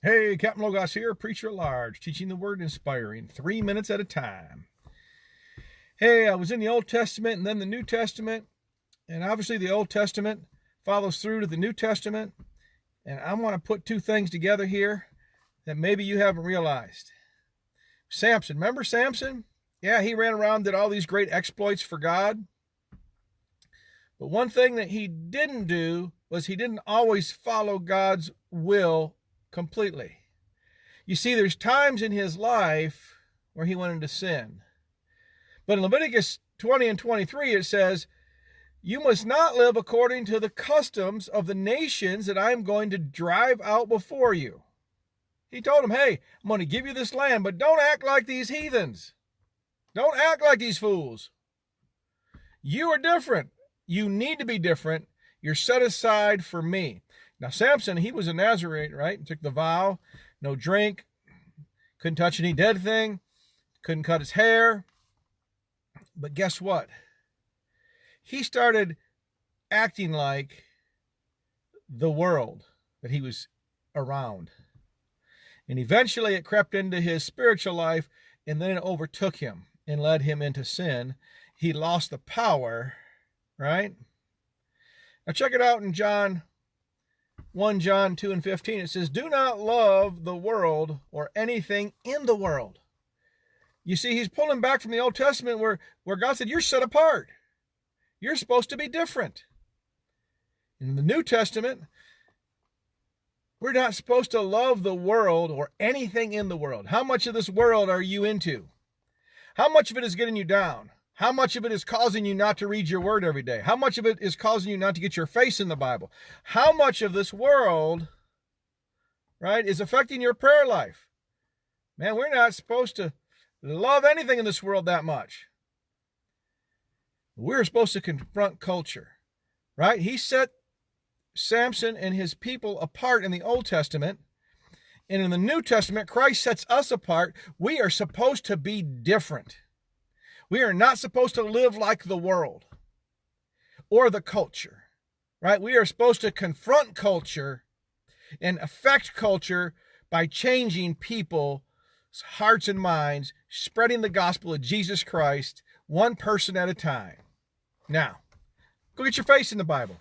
Hey, Captain Logos here, preacher at large, teaching the word inspiring, 3 minutes at a time. Hey, I was in the Old Testament and then the New Testament, and obviously the Old Testament follows through to the New Testament, and I want to put two things together here that maybe you haven't realized. Samson, remember Samson? Yeah, he ran around, did all these great exploits for God, but one thing that he didn't do was he didn't always follow God's will completely. You see, there's times in his life where he went into sin. But in Leviticus 20 and 23, it says, "You must not live according to the customs of the nations that I'm going to drive out before you." He told him, hey, I'm going to give you this land, but don't act like these heathens. Don't act like these fools. You are different. You need to be different. You're set aside for me. Now, Samson, he was a Nazarite, right? He took the vow, no drink, couldn't touch any dead thing, couldn't cut his hair. But guess what? He started acting like the world that he was around. And eventually it crept into his spiritual life, and then it overtook him and led him into sin. He lost the power, right? Now check it out in John 1 John 2 and 15, it says, "Do not love the world or anything in the world." You see, he's pulling back from the Old Testament where God said, you're set apart. You're supposed to be different. In the New Testament, we're not supposed to love the world or anything in the world. How much of this world are you into? How much of it is getting you down? How much of it is causing you not to read your word every day? How much of it is causing you not to get your face in the Bible? How much of this world, right, is affecting your prayer life? Man, we're not supposed to love anything in this world that much. We're supposed to confront culture, right? He set Samson and his people apart in the Old Testament. And in the New Testament, Christ sets us apart. We are supposed to be different. We are not supposed to live like the world or the culture, right? We are supposed to confront culture and affect culture by changing people's hearts and minds, spreading the gospel of Jesus Christ, one person at a time. Now, go get your face in the Bible.